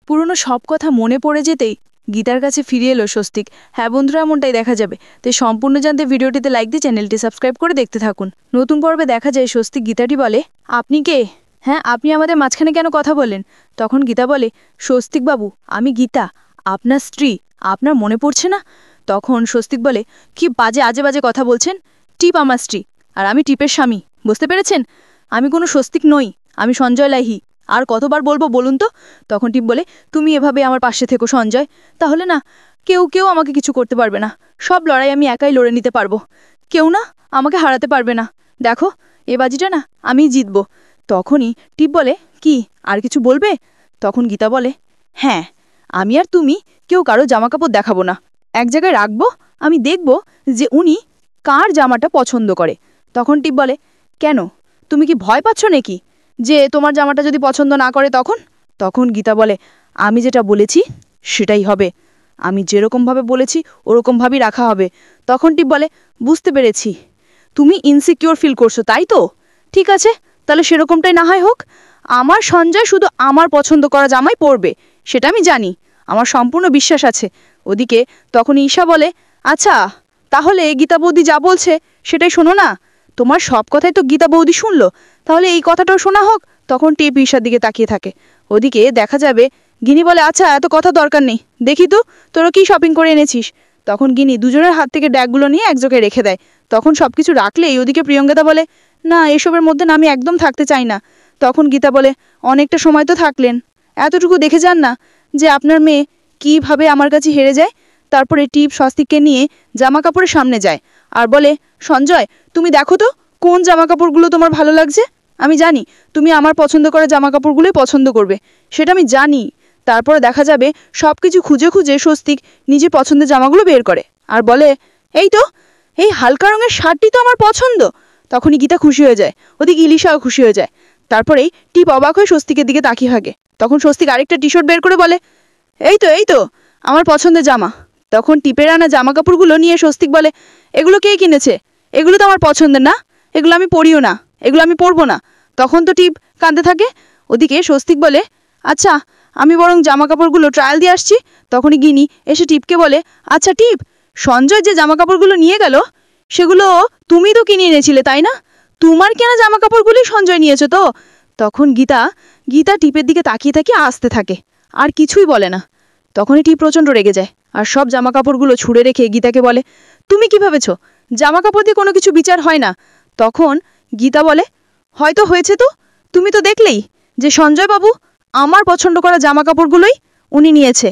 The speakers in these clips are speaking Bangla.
পুরনো সব কথা মনে পড়ে যেতেই গীতার কাছে ফিরে এলো স্বস্তিক। হ্যাঁ বন্ধুরা, এমনটাই দেখা যাবে। তাই সম্পূর্ণ জানতে ভিডিওটিতে লাইক দিয়ে চ্যানেলটি সাবস্ক্রাইব করে দেখতে থাকুন। নতুন পর্বে দেখা যায় স্বস্তিক গীতাটি বলে, আপনি কে? হ্যাঁ, আপনি আমাদের মাঝখানে কেন কথা বলেন? তখন গীতা বলে, স্বস্তিক বাবু, আমি গীতা, আপনার স্ত্রী। আপনার মনে পড়ছে না? তখন স্বস্তিক বলে, কি বাজে আজে বাজে কথা বলছেন? টিপ আমার স্ত্রী, আর আমি টিপের স্বামী, বুঝতে পেরেছেন? আমি কোনো স্বস্তিক নই, আমি সঞ্জয় লাহি। আর কতবার বলবো বলুন তো? তখন টিপ বলে, তুমি এভাবে আমার পাশে থেকো সঞ্জয়, তাহলে না কেউ আমাকে কিছু করতে পারবে না। সব লড়াই আমি একাই লড়ে নিতে পারবো, কেউ না আমাকে হারাতে পারবে না। দেখো, এ বাজিটা না আমি জিতবো। তখনই টিপ বলে, কি আর কিছু বলবে? তখন গীতা বলে, হ্যাঁ, আমি আর তুমি কেউ কারো জামাকাপড় দেখাবো না, এক জায়গায় রাখবো, আমি দেখব যে উনি কার জামাটা পছন্দ করে। তখন টিপ বলে, কেন, তুমি কি ভয় পাচ্ছ নাকি যে তোমার জামাটা যদি পছন্দ না করে? তখন গীতা বলে, আমি যেটা বলেছি সেটাই হবে, আমি যেরকমভাবে বলেছি ওরকমভাবেই রাখা হবে। তখন টিপ বলে, বুঝতে পেরেছি, তুমি ইনসিকিউর ফিল করছো তাই তো? ঠিক আছে, তাহলে সেরকমটাই না হয় হোক। আমার সঞ্জয় শুধু আমার পছন্দ করা জামাই পরবে, সেটা আমি জানি, আমার সম্পূর্ণ বিশ্বাস আছে। ওদিকে তখন ঈশা বলে, আচ্ছা তাহলে গীতা বৌদি যা বলছে সেটাই শোনো না। তোমার সব কথাই তো গীতা বৌদি শুনলো, তাহলে এই কথাটাও শোনা হোক। তখন টিপ ঈশার দিকে তাকিয়ে থাকে। ওদিকে দেখা যাবে গিনি বলে, আচ্ছা এত কথা দরকার নেই, দেখি তো তোরা কি শপিং করে এনেছিস। তখন গিনি দুজনের হাত থেকে ব্যাগগুলো নিয়ে এক জায়গায় রেখে দেয়। তখন সব কিছু রাখলেই ওদিকে প্রিয়ঙ্গদা বলে, না এসবের মধ্যে না আমি একদম থাকতে চাই না। তখন গীতা বলে, অনেকটা সময় তো থাকলেন, এতটুকু দেখে যান না যে আপনার মেয়ে কিভাবে আমার কাছে হেরে যায়। তারপরে টিপ স্বস্তিককে নিয়ে জামা কাপড়ের সামনে যায় আর বলে, সঞ্জয় তুমি দেখো তো কোন জামা কাপড়গুলো তোমার ভালো লাগছে। আমি জানি তুমি আমার পছন্দ করা জামা কাপড়গুলোই পছন্দ করবে, সেটা আমি জানি। তারপরে দেখা যাবে সব কিছু খুঁজে খুঁজে স্বস্তিক নিজের পছন্দের জামাগুলো বের করে আর বলে, এই তো, এই হালকা রঙের শার্টটি তো আমার পছন্দ। তখনই গীতা খুশি হয়ে যায়, ওদিকে ইলিশাও খুশি হয়ে যায়। তারপরেই টিপ অবাক হয়ে স্বস্তিকের দিকে তাকিয়ে থাকে। তখন স্বস্তিক আরেকটা টি শার্ট বের করে বলে, এই তো আমার পছন্দের জামা। তখন টিপের আনা জামা কাপড়গুলো নিয়ে স্বস্তিক বলে, এগুলো কে কিনেছে? এগুলো তো আমার পছন্দের না, এগুলো আমি পরিও না, এগুলো আমি পরবো না। তখন তো টিপ কাঁদতে থাকে। ওদিকে স্বস্তিক বলে, আচ্ছা আমি বরং জামা কাপড়গুলো ট্রায়াল দিয়ে আসছি। তখনই গিনি এসে টিপকে বলে, আচ্ছা টিপ, সঞ্জয় যে জামা কাপড়গুলো নিয়ে গেল সেগুলো তুমি তো কিনে এনেছিলে তাই না? তোমার কেনা জামা কাপড়গুলি সঞ্জয় নিয়েছে তো? তখন গীতা টিপের দিকে তাকিয়ে তাকিয়ে আসতে থাকে, আর কিছুই বলে না। তখনই টিপ প্রচণ্ড রেগে যায় আর সব জামা কাপড়গুলো ছুঁড়ে রেখে গীতাকে বলে, তুমি কি ভেবেছো জামা কাপড় দিয়ে কোনো কিছু বিচার হয় না? তখন গীতা বলে, হয়তো হয়েছে, তো তুমি তো দেখলেই যে সঞ্জয় বাবু আমার পছন্দ করা জামা কাপড়গুলোই উনি নিয়েছে,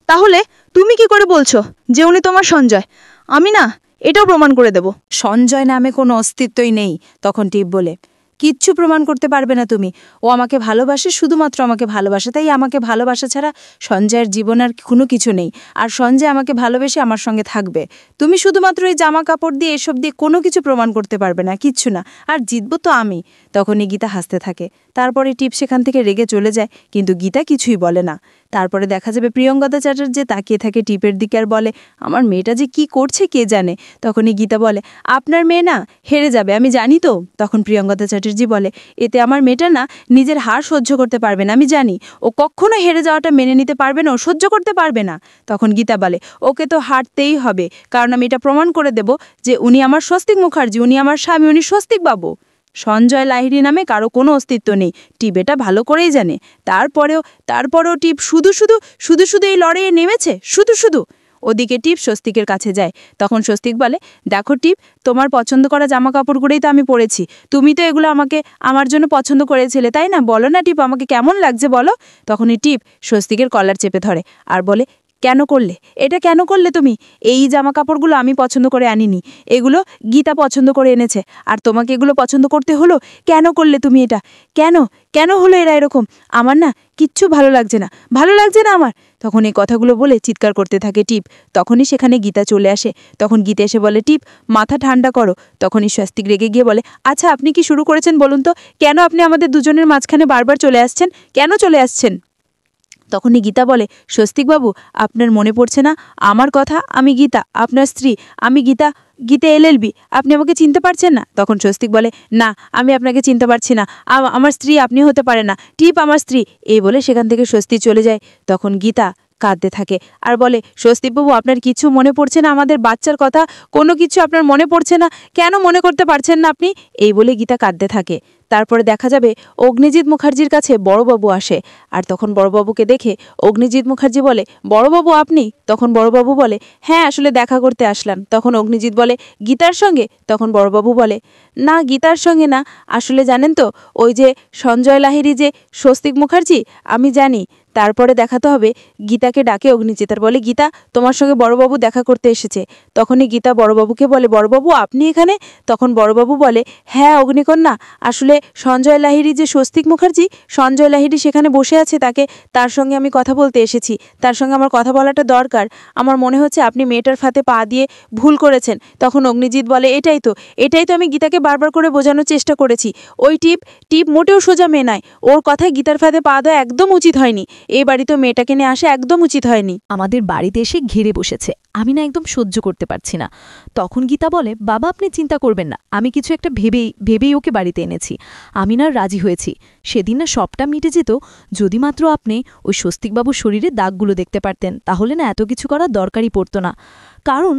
তাহলে তুমি কি করে বলছো যে উনি তোমার সঞ্জয়? আমি না এটাও প্রমাণ করে দেব। সঞ্জয় নামে কোনো অস্তিত্বই নেই। তখন টিপ বলে, কিচ্ছু প্রমাণ করতে পারবে না তুমি। ও আমাকে ভালোবাসে, শুধুমাত্র আমাকে ভালোবাসে, তাই আমাকে ভালোবাসা ছাড়া সঞ্জয়ের জীবন আর কোনো কিছু নেই। আর সঞ্জয় আমাকে ভালোবেসে আমার সঙ্গে থাকবে। তুমি শুধুমাত্র এই জামা কাপড় দিয়ে এসব দিয়ে কোনো কিছু প্রমাণ করতে পারবে না, কিচ্ছু না। আর জিতবো তো আমি। তখনই গীতা হাসতে থাকে। তারপরে টিপ সেখান থেকে রেগে চলে যায়, কিন্তু গীতা কিছুই বলে না। তারপরে দেখা যাবে প্রিয়ঙ্গদা চ্যাটার্জি তাকিয়ে থাকে টিপের দিকে আর বলে, আমার মেয়েটা যে কি করছে কে জানে। তখনই গীতা বলে, আপনার মেয়ে না হেরে যাবে আমি জানি তো। তখন প্রিয়ঙ্গদা চ্যাটার্জি বলে, এতে আমার মেয়েটা না নিজের হার সহ্য করতে পারবে না, আমি জানি। ও কখনো হেরে যাওয়াটা মেনে নিতে পারবে না, ও সহ্য করতে পারবে না। তখন গীতা বলে, ওকে তো হারতেই হবে, কারণ আমি এটা প্রমাণ করে দেব যে উনি আমার স্বস্তিক মুখার্জি, উনি আমার স্বামী, উনি স্বস্তিক বাবু। সঞ্জয় লাহিড়ী নামে কারো কোনো অস্তিত্ব নেই, টিপ এটা ভালো করেই জানে। তারপরেও টিপ শুধু এই লড়াইয়ে নেমেছে, শুধু। ওদিকে টিপ স্বস্তিকের কাছে যায়। তখন স্বস্তিক বলে, দেখো টিপ, তোমার পছন্দ করা জামা কাপড়গুলোই তো আমি পরেছি, তুমি তো এগুলো আমাকে আমার জন্য পছন্দ করেছিলে তাই না? বলো না টিপ, আমাকে কেমন লাগছে বলো? তখনই টিপ স্বস্তিকের কলার চেপে ধরে আর বলে, কেন করলে এটা, কেন করলে তুমি? এই জামা কাপড়গুলো আমি পছন্দ করে আনিনি, এগুলো গীতা পছন্দ করে এনেছে, আর তোমাকে এগুলো পছন্দ করতে হলো? কেন করলে তুমি এটা? কেন হলো এরা এরকম? আমার না কিচ্ছু ভালো লাগছে না আমার। তখন এই কথাগুলো বলে চিৎকার করতে থাকে টিপ। তখনই সেখানে গীতা চলে আসে। তখন গীতা এসে বলে, টিপ মাথা ঠান্ডা করো। তখনই স্বস্তিক রেগে গিয়ে বলে, আচ্ছা আপনি কি শুরু করেছেন বলুন তো? কেন আপনি আমাদের দুজনের মাঝখানে বারবার চলে আসছেন? কেন চলে আসছেন? তখনই গীতা বলে, স্বস্তিকবাবু আপনার মনে পড়ছে না আমার কথা? আমি গীতা, আপনার স্ত্রী, আমি গীতা গীতা এলএলবি, আপনি আমাকে চিনতে পারছেন না? তখন স্বস্তিক বলে, না আমি আপনাকে চিনতে পারছি না, আমার স্ত্রী আপনি হতে পারে না, টিপ আমার স্ত্রী। এই বলে সেখান থেকে স্বস্তি চলে যায়। তখন গীতা কাঁদতে থাকে আর বলে, স্বস্তিকবাবু আপনার কিছু মনে পড়ছে না? আমাদের বাচ্চার কথা কোনো কিছু আপনার মনে পড়ছে না? কেন মনে করতে পারছেন না আপনি? এই বলে গীতা কাঁদতে থাকে। তারপরে দেখা যাবে অগ্নিজিৎ মুখার্জির কাছে বড়বাবু আসে। আর তখন বড়বাবুকে দেখে অগ্নিজিৎ মুখার্জি বলে, বড়বাবু আপনি? তখন বড়বাবু বলে, হ্যাঁ আসলে দেখা করতে আসলাম। তখন অগ্নিজিৎ বলে, গীতার সঙ্গে? তখন বড়বাবু বলে, না গীতার সঙ্গে না, আসলে জানেন তো ওই যে সঞ্জয় লাহিড়ী যে স্বস্তিক মুখার্জি, আমি জানি। তারপরে দেখাতে হবে গীতাকে ডাকে অগ্নিজিৎ আর বলে, গীতা তোমার সঙ্গে বড়বাবু দেখা করতে এসেছে। তখনই গীতা বড়বাবুকে বলে, বড়বাবু আপনি এখানে? তখন বড়বাবু বলে, হ্যাঁ অগ্নিকন্যা, আসলে সঞ্জয় লাহিড়ী যে স্বস্তিক মুখার্জি, সঞ্জয় লাহিড়ী সেখানে বসে আছে, তার সঙ্গে আমি কথা বলতে এসেছি। তার সঙ্গে আমার কথা বলাটা দরকার। আমার মনে হচ্ছে আপনি মেয়েটার ফাঁদে পা দিয়ে ভুল করেছেন। তখন অগ্নিজিৎ বলে, এটাই তো আমি গীতাকে বারবার করে বোঝানোর চেষ্টা করেছি। ওই টিপ মোটেও সোজা মেয়ে নয়। ওর কথায় গীতার ফাঁদে পা দেওয়া একদম উচিত হয়নি। এই বাড়িতে মেয়েটাকে নিয়ে আসা একদম উচিত হয়নি। আমাদের বাড়িতে এসে ঘিরে বসেছে, আমি না একদম সহ্য করতে পারছি না। তখন গীতা বলে, বাবা আপনি চিন্তা করবেন না, আমি কিছু একটা ভেবেই ওকে বাড়িতে এনেছি। আমি না রাজি হয়েছি। সেদিন না সবটা মিটে যেত যদি মাত্র আপনি ওই স্বস্তিকবাবুর শরীরে দাগগুলো দেখতে পারতেন, তাহলে না এত কিছু করার দরকারই পড়তো না। কারণ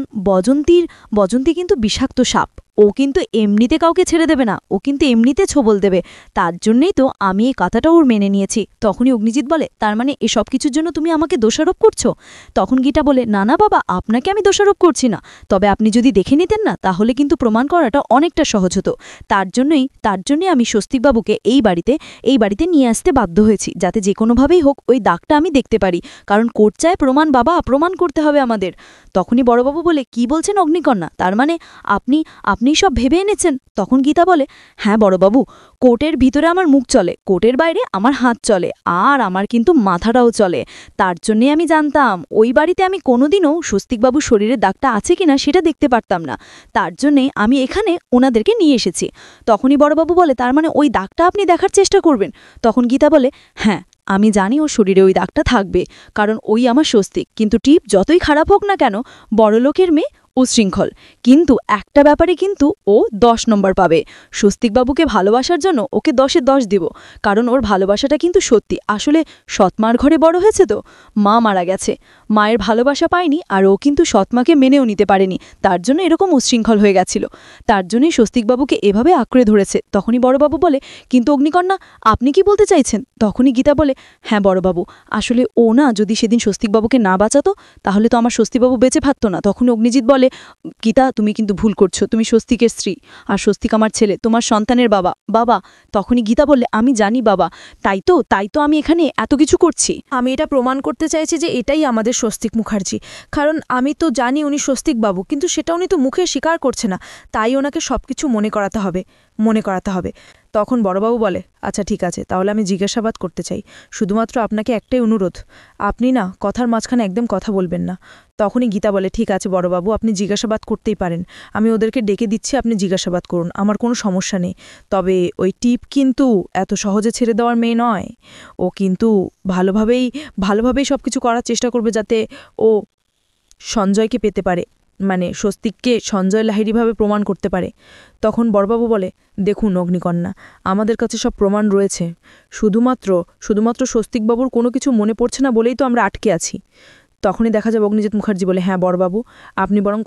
বজন্তী কিন্তু বিষাক্ত সাপ। ও কিন্তু এমনিতে কাউকে ছেড়ে দেবে না, ও কিন্তু এমনিতে ছোবল দেবে। তার জন্যই তো আমি এই কথাটা ওর মেনে নিয়েছি। তখনই অগ্নিজিৎ বলে, তার মানে এসব কিছুর জন্য তুমি আমাকে দোষারোপ করছো? তখন গীতা বলে, না না বাবা, আপনাকে আমি দোষারোপ করছি না, তবে আপনি যদি দেখে নিতেন না তাহলে কিন্তু প্রমাণ করাটা অনেকটা সহজ হতো। তার জন্যই আমি স্বস্তিকবাবুকে এই বাড়িতে নিয়ে আসতে বাধ্য হয়েছি, যাতে যে কোনোভাবেই হোক ওই দাগটা আমি দেখতে পারি। কারণ কোর্ট চায় প্রমাণ বাবা, প্রমাণ করতে হবে আমাদের। তখনই বড়বাবু বলে, কি বলছেন অগ্নিকন্যা, তার মানে আপনি সব ভেবে এনেছেন? তখন গীতা বলে, হ্যাঁ বড়বাবু, কোর্টের ভিতরে আমার মুখ চলে, কোর্টের বাইরে আমার হাত চলে, আর আমার কিন্তু মাথাটাও চলে। তার জন্যে আমি জানতাম ওই বাড়িতে আমি কোনোদিনও স্বস্তিকবাবুর শরীরের দাগটা আছে কিনা সেটা দেখতে পারতাম না। তার জন্যে আমি এখানে ওনাদেরকে নিয়ে এসেছি। তখনই বড়বাবু বলে, তার মানে ওই দাগটা আপনি দেখার চেষ্টা করবেন? তখন গীতা বলে, হ্যাঁ আমি জানি ওর শরীরে ওই দাগটা থাকবে, কারণ ওই আমার স্বস্তিক। কিন্তু টিপ যতই খারাপ হোক না কেন, বড়লোকের মেয়ে উশৃঙ্খল, কিন্তু একটা ব্যাপারে কিন্তু ও 10 নম্বর পাবে। স্বস্তিকবাবুকে ভালোবাসার জন্য ওকে 10-এ 10 দিব, কারণ ওর ভালোবাসাটা কিন্তু সত্যি। আসলে সৎমার ঘরে বড় হয়েছে তো, মা মারা গেছে, মায়ের ভালোবাসা পায়নি, আর ও কিন্তু সৎমাকে মেনেও নিতে পারেনি, তার জন্য এরকম উশৃঙ্খল হয়ে গেছিল। তার জন্যই স্বস্তিকবাবুকে এভাবে আঁকড়ে ধরেছে। তখনই বড়বাবু বলে, কিন্তু অগ্নিকন্যা আপনি কি বলতে চাইছেন? তখনই গীতা বলে, হ্যাঁ বড়বাবু, আসলে ও না যদি সেদিন স্বস্তিকবাবুকে না বাঁচাতো তাহলে তো আমার স্বস্তিকবাবু বেঁচে থাকতো না। তখন অগ্নিজিৎ বলে, গীতা তুমি কিন্তু ভুল করছো, তুমি স্বস্তিকের স্ত্রী, আর স্বস্তিক আমার ছেলে, তোমার সন্তানের বাবা। তখনই গীতা বললে, আমি জানি বাবা, তাই তো আমি এখানে এত কিছু করছি। আমি এটা প্রমাণ করতে চাইছি যে এটাই আমাদের স্বস্তিক মুখার্জি, কারণ আমি তো জানি উনি স্বস্তিক বাবু, কিন্তু সেটা উনি তো মুখে স্বীকার করছে না, তাই ওনাকে সবকিছু মনে করাতে হবে। তখন বড়বাবু বলে, আচ্ছা ঠিক আছে, তাহলে আমি জিজ্ঞাসাবাদ করতে চাই। শুধুমাত্র আপনাকে একটাই অনুরোধ, আপনি না কথার মাঝখানে একদম কথা বলবেন না। তখনই গীতা বলে, ঠিক আছে বড়বাবু, আপনি জিজ্ঞাসাবাদ করতেই পারেন, আমি ওদেরকে ডেকে দিচ্ছি, আপনি জিজ্ঞাসাবাদ করুন, আমার কোনো সমস্যা নেই। তবে ওই টিপ কিন্তু এত সহজে ছেড়ে দেওয়ার মেয়ে নয়। ও কিন্তু ভালোভাবেই সব কিছু করার চেষ্টা করবে, যাতে ও সঞ্জয়কে পেতে পারে, মানে স্বস্তিককে সঞ্জয় লাহিড়ীভাবে প্রমাণ করতে পারে। তখন বড়বাবু বলে, দেখুন অগ্নিকন্যা, আমাদের কাছে সব প্রমাণ রয়েছে, শুধুমাত্র স্বস্তিকবাবুর কোনো কিছু মনে পড়ছে না বলেই তো আমরা আটকে আছি। তখনই দেখা যাবে অগ্নিজিৎ মুখার্জি বলে, হ্যাঁ বড়বাবু, আপনি বরং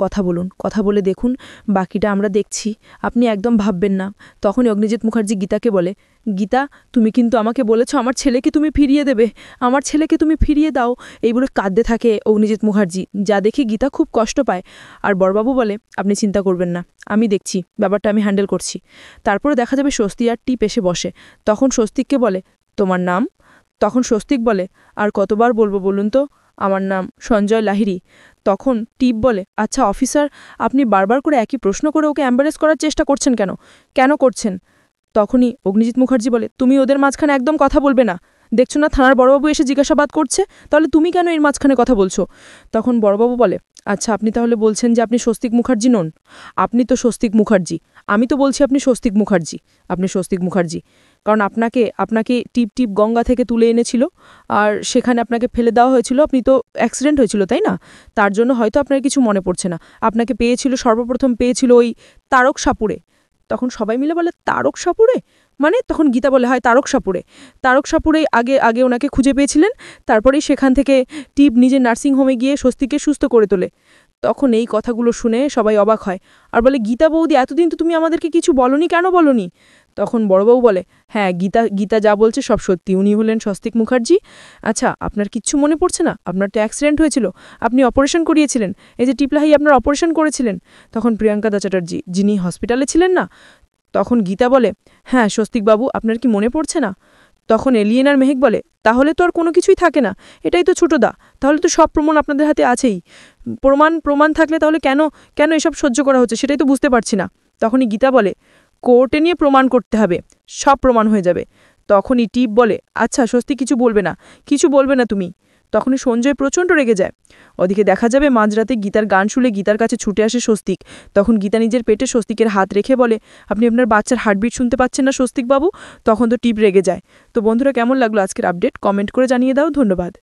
কথা বলে দেখুন, বাকিটা আমরা দেখছি, আপনি একদম ভাববেন না। তখনই অগ্নিজিৎ মুখার্জি গীতাকে বলে, গীতা তুমি কিন্তু আমাকে বলেছ আমার ছেলেকে তুমি ফিরিয়ে দেবে, আমার ছেলেকে তুমি ফিরিয়ে দাও। এই বলে কাঁদতে থাকে অগ্নিজিৎ মুখার্জি, যা দেখে গীতা খুব কষ্ট পায়। আর বড়বাবু বলে, আপনি চিন্তা করবেন না, আমি দেখছি, ব্যাপারটা আমি হ্যান্ডেল করছি। তারপরে দেখা যাবে স্বস্তি আর টিপ এসে বসে। তখন স্বস্তিককে বলে, তোমার নাম? তখন স্বস্তিক বলে, আর কতবার বলবো বলুন তো, আমার নাম সঞ্জয় লাহিড়ী। তখন টিপ বলে, আচ্ছা অফিসার, আপনি বারবার করে একই প্রশ্ন করে ওকে অ্যাম্বারেস করার চেষ্টা করছেন কেন করছেন? তখনই অগ্নিজিৎ মুখার্জি বলে, তুমি ওদের মাঝখানে একদম কথা বলবে না, দেখছো না থানার বড়বাবু এসে জিজ্ঞাসাবাদ করছে, তাহলে তুমি কেন এর মাঝখানে কথা বলছো? তখন বড়বাবু বলে, আচ্ছা আপনি তাহলে বলছেন যে আপনি স্বস্তিক মুখার্জি নন? আপনি তো স্বস্তিক মুখার্জি। আমি তো বলছি আপনি স্বস্তিক মুখার্জি। আপনি স্বস্তিক মুখার্জি, কারণ আপনাকে টিপ টিপ গঙ্গা থেকে তুলে এনেছিল, আর সেখানে আপনাকে ফেলে দেওয়া হয়েছিল। আপনি তো অ্যাক্সিডেন্ট হয়েছিল, তাই না? তার জন্য হয়তো আপনার কিছু মনে পড়ছে না। আপনাকে সর্বপ্রথম পেয়েছিল ওই তারক সাপুরে। তখন সবাই মিলে বলে, তারক সাপুরে মানে? তখন গীতা বলে, হয় তারক সাপুরে। তারক সাপুরেই আগে আগে ওনাকে খুঁজে পেয়েছিলেন, তারপরেই সেখান থেকে টিপ নিজের নার্সিংহোমে গিয়ে স্বস্তিকে সুস্থ করে তোলে। তখন এই কথাগুলো শুনে সবাই অবাক হয় আর বলে, গীতা বৌদি, এতদিন তো তুমি আমাদেরকে কিছু বলনি, কেন বলনি? তখন বড়বাবু বলে, হ্যাঁ গীতা যা বলছে সব সত্যি, উনি হলেন স্বস্তিক মুখার্জি। আচ্ছা আপনার কিচ্ছু মনে পড়ছে না? আপনার তো অ্যাক্সিডেন্ট হয়েছিল, আপনি অপারেশন করিয়েছিলেন, এই যে টিপলাহাই আপনার অপারেশন করেছিলেন। তখন প্রিয়াঙ্কা দা চ্যাটার্জি, যিনি হসপিটালে ছিলেন না, তখন গীতা বলে, হ্যাঁ স্বস্তিকবাবু, আপনার কি মনে পড়ছে না? তখন এলিয়েন আর মেহেক বলে, তাহলে তো আর কোনো কিছুই থাকে না, এটাই তো ছোটদা, তাহলে তো সব প্রমাণ আপনাদের হাতে আছেই। প্রমাণ থাকলে তাহলে কেন কেন এসব সহ্য করা হচ্ছে সেটাই তো বুঝতে পারছি না। তখনই গীতা বলে, কোর্টে নিয়ে প্রমাণ করতে হবে, সব প্রমাণ হয়ে যাবে। তখনই টিপ বলে, আচ্ছা স্বস্তি কিছু বলবে না তুমি। তখনই সঞ্জয় প্রচণ্ড রেগে যায়। ওদিকে দেখা যাবে মাঝরাতে গীতার গান শুনে গীতার কাছে ছুটে আসে স্বস্তিক। তখন গীতা নিজের পেটে স্বস্তিকের হাত রেখে বলে, আপনি আপনার বাচ্চার হার্টবিট শুনতে পাচ্ছেন না স্বস্তিকবাবু? তখন তো টিপ রেগে যায়। তো বন্ধুরা, কেমন লাগলো আজকের আপডেট? কমেন্ট করে জানিয়ে দাও। ধন্যবাদ।